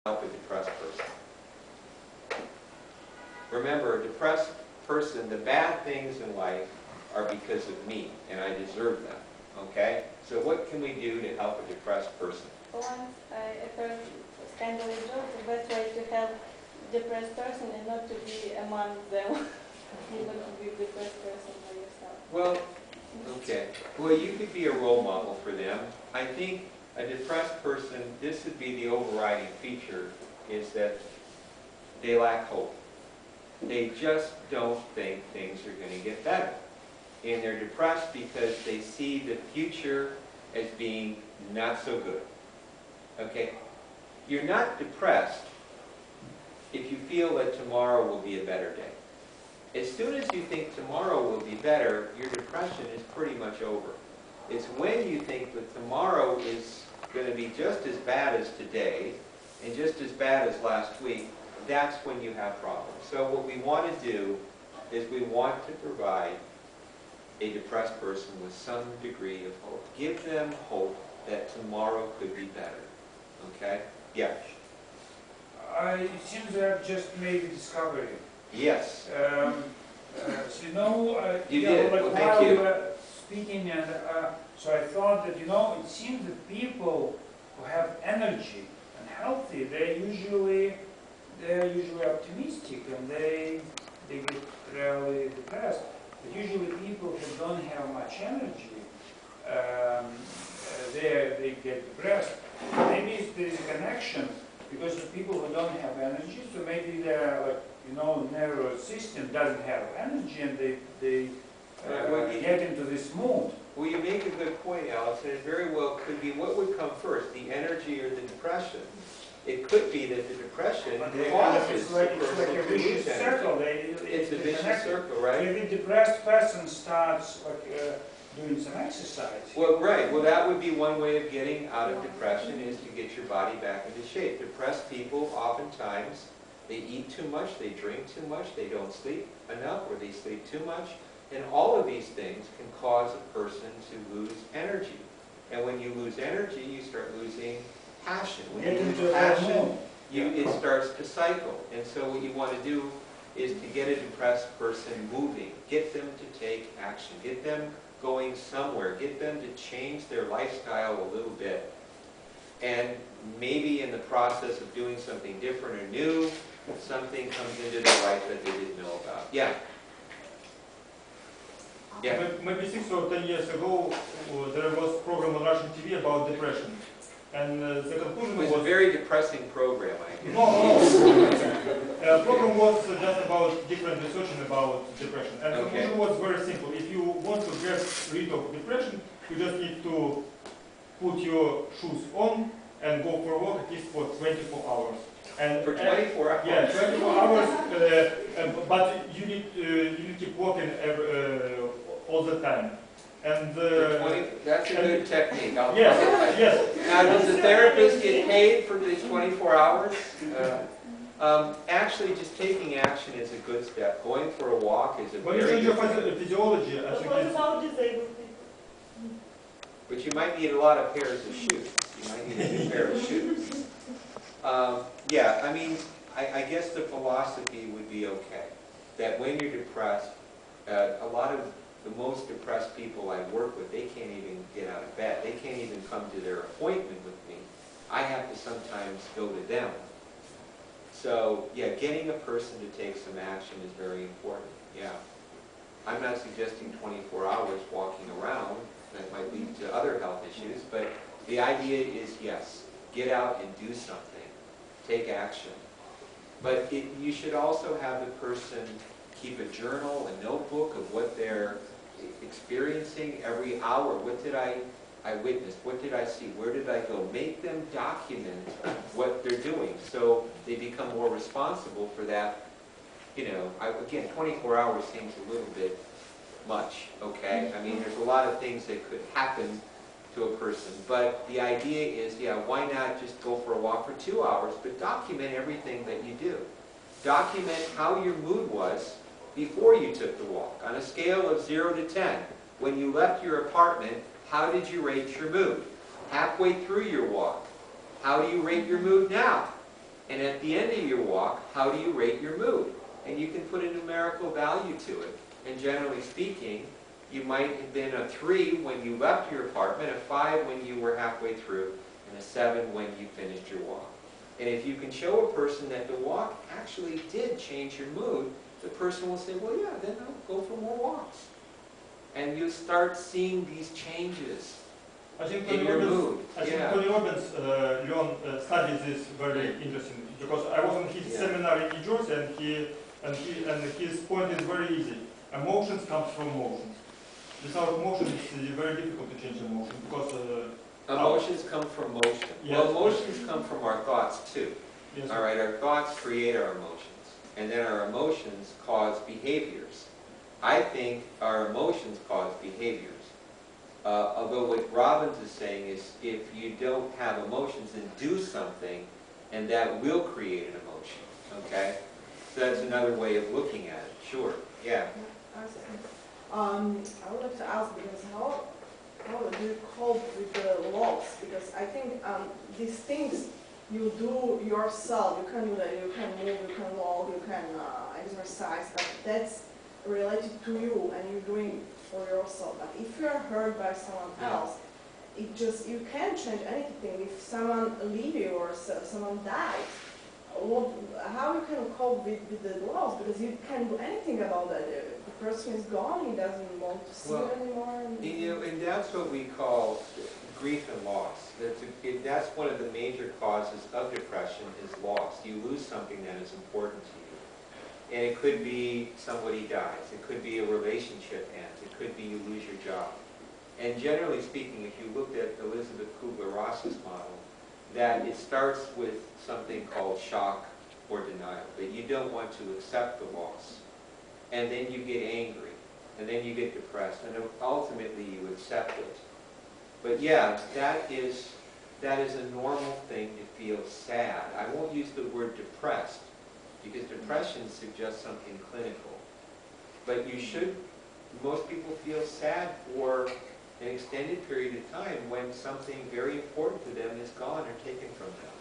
help a depressed person. Remember, a depressed person, the bad things in life are because of me, and I deserve them. Okay? So what can we do to help a depressed person? Once I heard scandalous joke, the best way to help depressed person is not to be among them. You not to be a depressed person by yourself. Well, okay. Well, you could be a role model for them. I think a depressed person, this would be the overriding feature, is that they lack hope. They just don't think things are going to get better. And they're depressed because they see the future as being not so good. Okay? You're not depressed if you feel that tomorrow will be a better day. As soon as you think tomorrow will be better, your depression is pretty much over. It's when you think that tomorrow is going to be just as bad as today and just as bad as last week, that's when you have problems. So what we want to do is we want to provide a depressed person with some degree of hope. Give them hope that tomorrow could be better. Okay? Yeah. It seems that I've just made a discovery. Yes. So you did. like well, while thank we you. were speaking, and so I thought that it seems that people who have energy and healthy, they're usually optimistic, and they get really depressed. But usually people who don't have much energy, they get depressed. Maybe there is a connection because of people who don't have energy. So maybe their nervous system doesn't have energy, and they get into this mood. Well, you make a good point, Alex, and it very well could be what would come first, the energy or the depression. It could be that the depression causes it's like a vicious circle. It's a vicious circle, right? If a depressed person starts doing some exercise. Well, right. Well, that would be one way of getting out of depression, is to get your body back into shape. Depressed people, oftentimes, they eat too much, they drink too much, they don't sleep enough, or they sleep too much. And all of these things can cause a person to lose energy. And when you lose energy, you start losing passion. When you lose passion, it starts to cycle. And so what you want to do is to get a depressed person moving. Get them to take action. Get them going somewhere. Get them to change their lifestyle a little bit. And maybe in the process of doing something different or new, something comes into their life that they didn't know about. Yeah? Yeah. Maybe 6 or 10 years ago, there was a program on Russian TV about depression. And the conclusion was... It was a very depressing program, I guess. No. Program was just about different research about depression. And the conclusion was very simple. If you want to get rid of depression, you just need to put your shoes on and go for a walk at least for 24 hours. And for 24 hours? Yeah, 24 hours, but you need to keep walking all the time. And that's a good technique. Yes. Now, does the therapist get paid for these 24 hours? Actually, just taking action is a good step. Going for a walk is a very good step. But you change your physiology. What about disabled people? But you might need a lot of pairs of shoes. You might need a new pair of shoes. Yeah, I mean, I guess the philosophy would be okay. That when you're depressed, a lot of the most depressed people I work with, they can't even get out of bed. They can't even come to their appointment with me. I have to sometimes go to them. So, yeah, getting a person to take some action is very important, yeah. I'm not suggesting 24 hours walking around. That might lead to other health issues, but the idea is, yes, get out and do something. Take action. But you should also have the person keep a journal, a notebook of what they're experiencing every hour. What did I witness? What did I see? Where did I go? Make them document what they're doing so they become more responsible for that. Again, 24 hours seems a little bit much, okay? I mean, there's a lot of things that could happen to a person, but the idea is, yeah, why not just go for a walk for 2 hours, but document everything that you do. Document how your mood was before you took the walk. On a scale of 0 to 10, when you left your apartment, how did you rate your mood? Halfway through your walk, how do you rate your mood now? And at the end of your walk, how do you rate your mood? And you can put a numerical value to it. And generally speaking, you might have been a 3 when you left your apartment, a 5 when you were halfway through, and a 7 when you finished your walk. And if you can show a person that the walk actually did change your mood, the person will say, well, yeah, then I'll go for more walks. And you start seeing these changes I think in your mood. Tony Robbins studies this very interesting, because I was on his seminar in New Jersey, and his point is very easy. Emotions come from emotions. Without emotions, it's very difficult to change emotion, because emotions come from motion. Yes. Well, emotions come from our thoughts too. yes. All right, our thoughts create our emotions, and then our emotions cause behaviors. I think our emotions cause behaviors. Although what Robbins is saying is, if you don't have emotions, then do something, and that will create an emotion. Okay, so that's another way of looking at it. Sure. Yeah. I would like to ask, because how do you cope with the loss? Because I think these things you do yourself, you can do that, you can move, you can walk, you can exercise, but that's related to you and you're doing for yourself. But if you're hurt by someone else, you can't change anything. If someone leaves you or someone dies, how you can cope with the loss? Because you can't do anything about that. The person is gone, he doesn't want to see you anymore. And that's what we call grief and loss. That's one of the major causes of depression, is loss. You lose something that is important to you. And it could be somebody dies. It could be a relationship ends. It could be you lose your job. And generally speaking, if you looked at Elizabeth Kubler-Ross's model, that it starts with something called shock or denial, that you don't want to accept the loss. And then you get angry, and then you get depressed, and ultimately you accept it. But yeah, that is a normal thing to feel sad. I won't use the word depressed, because depression suggests something clinical. But most people feel sad for an extended period of time when something very important to them is gone or taken from them.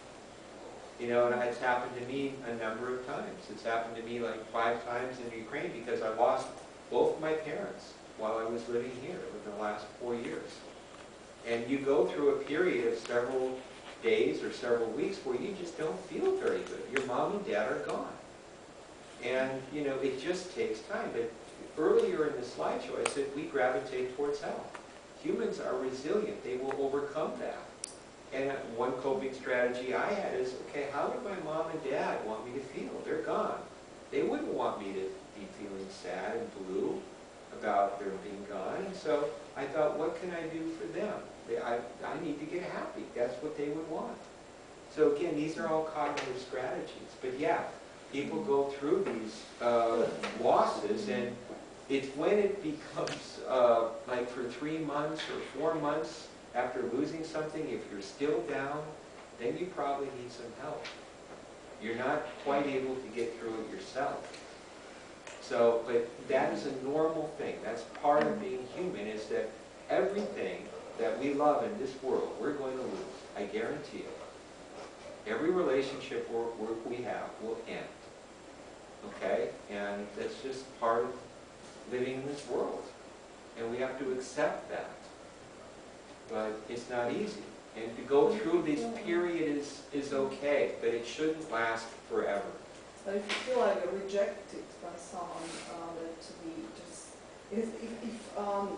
You know, and it's happened to me a number of times. It's happened to me like 5 times in Ukraine, because I lost both my parents while I was living here within the last 4 years. And you go through a period of several days or several weeks where you just don't feel very good. Your mom and dad are gone. And, you know, it just takes time. But earlier in the slideshow, I said we gravitate towards health. Humans are resilient. They will overcome that. And one coping strategy I had is, okay, how would my mom and dad want me to feel? They're gone. They wouldn't want me to be feeling sad and blue about their being gone. And so I thought, what can I do for them? I need to get happy. That's what they would want. So again, these are all cognitive strategies. But yeah, people go through these losses, and it's when it becomes like for 3 months or 4 months after losing something, if you're still down, then you probably need some help. You're not quite able to get through it yourself. So, but that is a normal thing. That's part of being human, is that everything that we love in this world, we're going to lose. I guarantee it. Every relationship we have will end. Okay? And that's just part of living in this world. And we have to accept that. But it's not easy. And to go through this period is okay, but it shouldn't last forever. But if you feel like rejected by someone, that to be just, if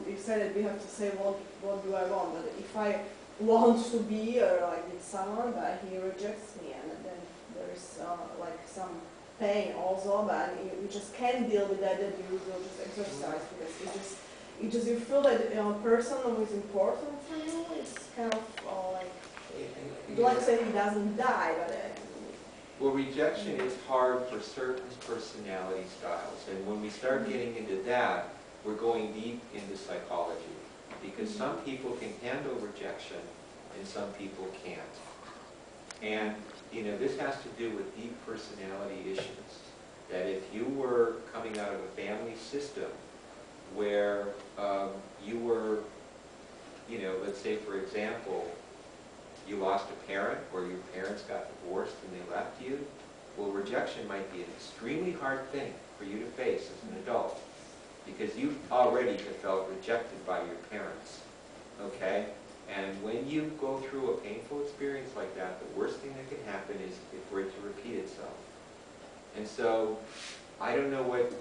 you say that we have to say what do I want, but if I want to be like with someone, but he rejects me, and then there is like some pain also, but you just can't deal with that you will just exercise, because you feel that a person who is important for you is kind of like say he doesn't die, but well, rejection is hard for certain personality styles, and when we start getting into that, we're going deep into psychology, because some people can handle rejection and some people can't. And you know, this has to do with deep personality issues. That if you were coming out of a family system where you were, you know, let's say for example, you lost a parent, or your parents got divorced and they left you. Well, rejection might be an extremely hard thing for you to face as an adult, because you already have felt rejected by your parents, okay? And when you go through a painful experience like that, the worst thing that can happen is for it to repeat itself. And so, I don't know what,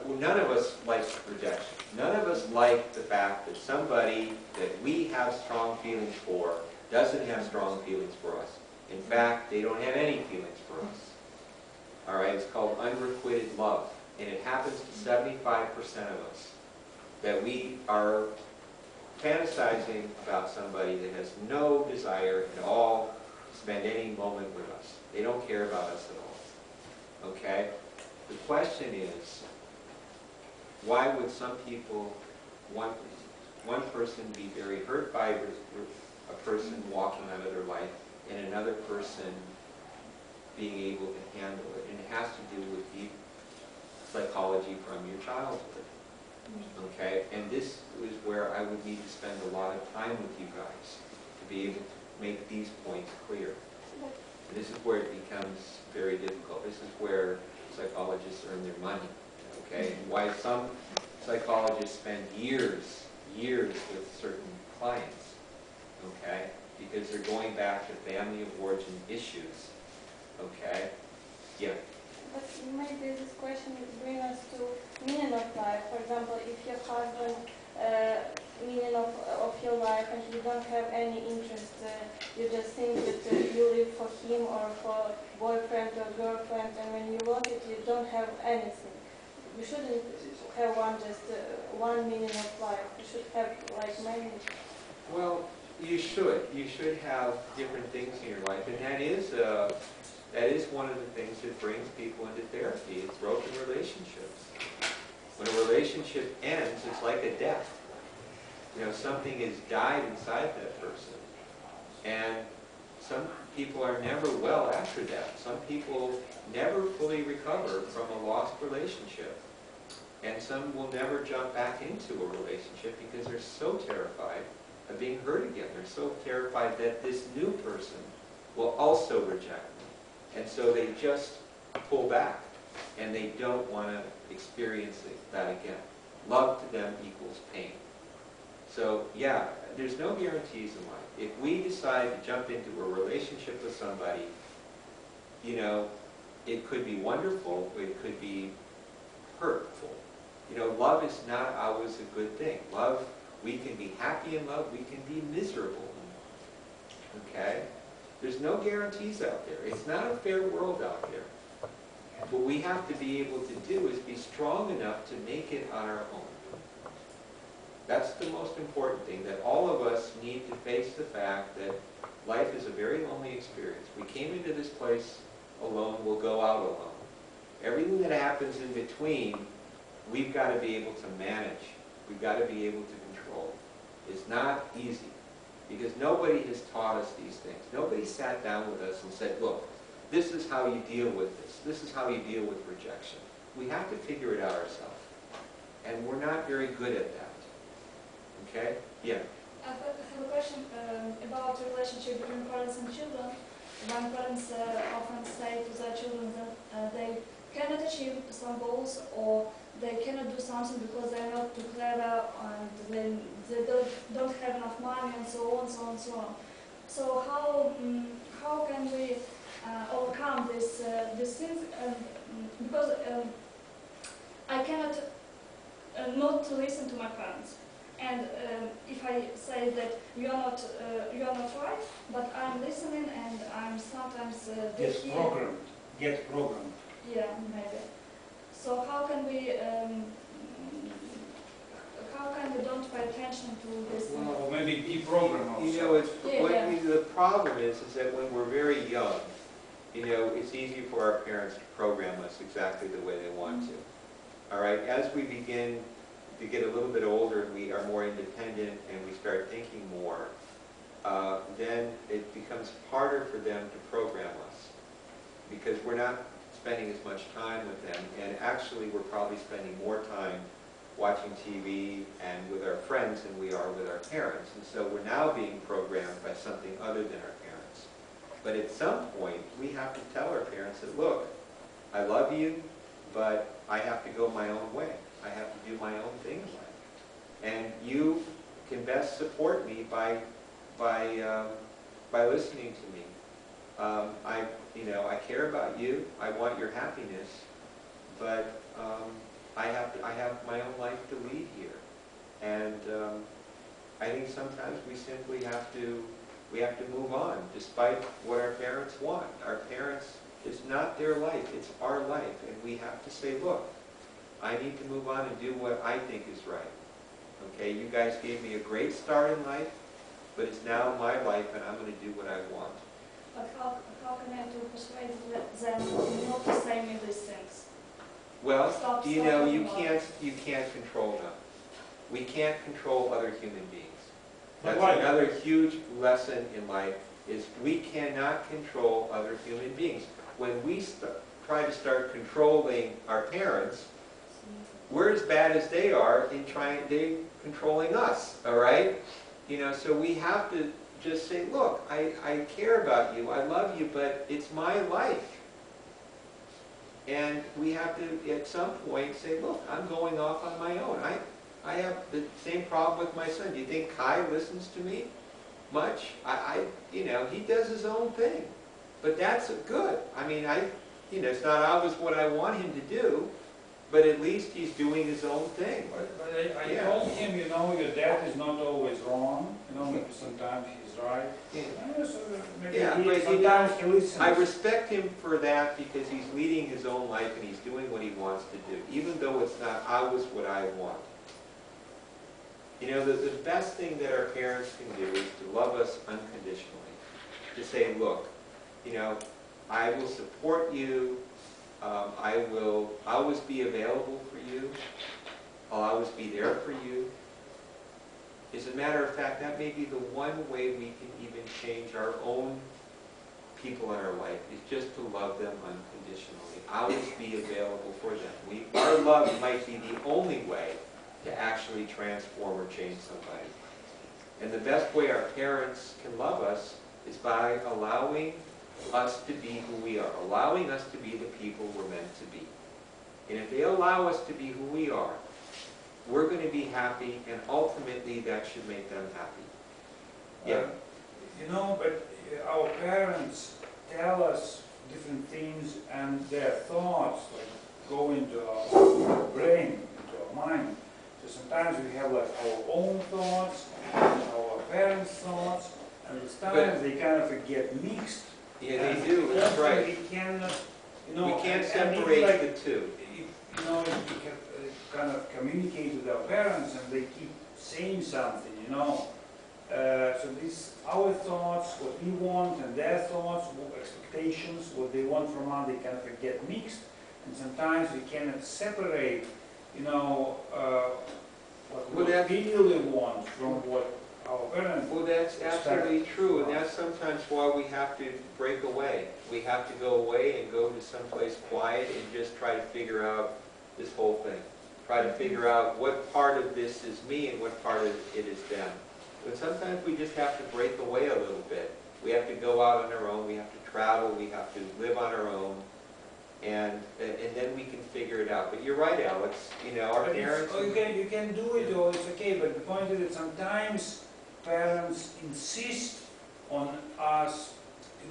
well, none of us like rejection. None of us like the fact that somebody that we have strong feelings for doesn't have strong feelings for us. In fact, they don't have any feelings for us. All right, it's called unrequited love. And it happens to 75% of us, that we are fantasizing about somebody that has no desire at all to spend any moment with us. They don't care about us at all. Okay? The question is, why would some people, one person be very hurt by a person walking out of their life, and another person being able to handle it? And it has to do with deep psychology from your childhood. Okay? And this is where I would need to spend a lot of time with you guys to be able to make these points clear. And this is where it becomes very difficult. This is where psychologists earn their money. Okay? And why some psychologists spend years with certain clients. Okay? Because they're going back to family of origin issues. Okay? Yeah. But maybe this question brings us to meaning of life. For example, if your husband, meaning of your life, and you don't have any interest, you just think that you live for him or for boyfriend or girlfriend, and when you want it, you don't have anything. You shouldn't have one meaning of life. You should have like many. Well, you should. You should have different things in your life, and that is one of the things that brings people into therapy. It's broken relationships. When a relationship ends, it's like a death. Something has died inside that person. And some people are never well after death. Some people never fully recover from a lost relationship. And some will never jump back into a relationship because they're so terrified of being hurt again. They're so terrified that this new person will also reject them. And so they just pull back, and they don't want to experience that again. Love to them equals pain. So yeah, there's no guarantees in life. If we decide to jump into a relationship with somebody, it could be wonderful, it could be hurtful. Love is not always a good thing. Love, we can be happy in love, we can be miserable in love. Okay? There's no guarantees out there. It's not a fair world out there. What we have to be able to do is be strong enough to make it on our own. That's the most important thing, that all of us need to face the fact that life is a very lonely experience. We came into this place alone, we'll go out alone. Everything that happens in between, we've got to be able to manage. We've got to be able to control. It's not easy, because nobody has taught us these things. Nobody sat down with us and said, look, this is how you deal with this. This is how you deal with rejection. We have to figure it out ourselves. And we're not very good at that. Okay? Yeah? I have a question about the relationship between parents and children. When parents often say to their children that they cannot achieve some goals, or they cannot do something because they're not too clever, and they don't have enough money, and so on, so on, so on. So how can we overcome these things? Because I cannot not listen to my parents. And if I say that you are not right, but I'm listening, and I'm sometimes Get programmed. Yeah, maybe. So how can we don't pay attention to this? Or maybe deprogram also. The problem is that when we're very young, it's easy for our parents to program us exactly the way they want to. All right, as we begin to get a little bit older and we are more independent and we start thinking more, then it becomes harder for them to program us, because we're not spending as much time with them, and actually we're probably spending more time watching TV and with our friends than we are with our parents. And so we're now being programmed by something other than our parents. But at some point, we have to tell our parents that, look, I love you, but I have to go my own way. I have to do my own thing in life. And you can best support me by listening to me. I care about you. I want your happiness, but I have my own life to lead here. And I think sometimes we simply have to move on, despite what our parents want. Our parents, it's not their life, it's our life, and we have to say, look, I need to move on and do what I think is right. Okay, you guys gave me a great start in life, but it's now my life, and I'm going to do what I want. But how can I to persuade them not to say me these things? Well, Stop you know, saying you them. can't control them. We can't control other human beings. But That's why? another huge lesson in life, is we cannot control other human beings. When we try to start controlling our parents, we're as bad as they are in they controlling us, all right? You know, so we have to just say, look, I care about you, I love you, but it's my life. And we have to, at some point, say, look, I'm going off on my own. I have the same problem with my son. Do you think Kai listens to me much? He does his own thing. But that's good. I mean, it's not always what I want him to do, but at least he's doing his own thing. But I Yeah. told him, your dad is not always wrong, maybe sometimes he's right. Yeah. So maybe Yeah, but sometimes he listens. I respect him for that because he's leading his own life and he's doing what he wants to do, even though it's not always what I want. You know, the best thing that our parents can do is to love us unconditionally. To say, look, I will support you, I will always be available for you, I'll always be there for you. As a matter of fact, that may be the one way we can even change our own people in our life, is just to love them unconditionally. Always be available for them. Our love might be the only way to actually transform or change somebody. And the best way our parents can love us is by allowing us to be who we are, allowing us to be the people we're meant to be. And if they allow us to be who we are, we're going to be happy, and ultimately that should make them happy. Yeah. But our parents tell us different things, and their thoughts go into our brain, into our mind. So sometimes we have our own thoughts, our parents' thoughts, and sometimes they kind of get mixed. Yeah, they do, that's right. We cannot, We can't separate the two. We can kind of communicate with our parents, and they keep saying something, So these our thoughts, what we want, and their thoughts, expectations, what they want from us, they kind of get mixed, and sometimes we cannot separate, what we really want from what our parents. Well, that's absolutely true, and that's sometimes why we have to break away. We have to go away and go to someplace quiet and just try to figure out this whole thing. Try to figure out what part of this is me and what part of it is them. But sometimes we just have to break away a little bit. We have to go out on our own, we have to travel, we have to live on our own, and then we can figure it out. But you're right, Alex, our But parents... you can do it, or it's okay, but the point is that sometimes parents insist on us,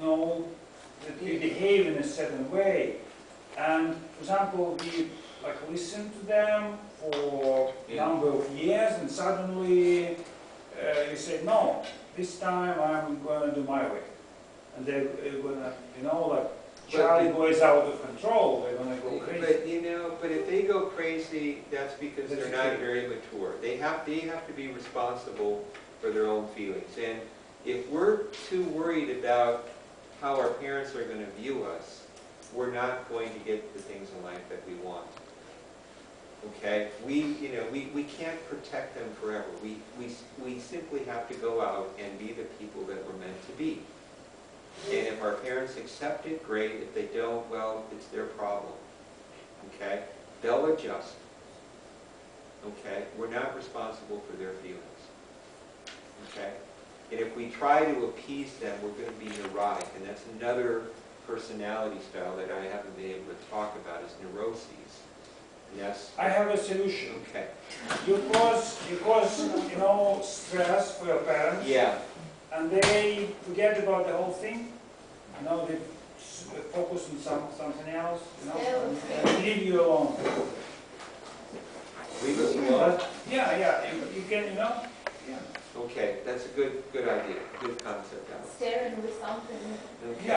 that we behave in a certain way. And, for example, we listen to them for a number of years, and suddenly you say, no, this time I'm going to do my way. And they're going to, Charlie goes out of control, they're going to go crazy. But if they go crazy, that's because they're not very mature. They have to be responsible for their own feelings. And if we're too worried about how our parents are going to view us, we're not going to get the things in life that we want. Okay? We can't protect them forever. We simply have to go out and be the people that we're meant to be. And if our parents accept it, great. If they don't, well, it's their problem. Okay? They'll adjust. okay? We're not responsible for their feelings, okay? And if we try to appease them, we're going to be neurotic, and that's another personality style that I haven't been able to talk about is neuroses. And that's, I have a solution. okay. You cause you know, stress for your parents, Yeah, and they forget about the whole thing. You know, they focus on something else, you know, and leave you alone. leave us alone. Yeah, you can, you know, yeah. Okay, that's a good idea, good concept, Alex. Staring with something. Okay.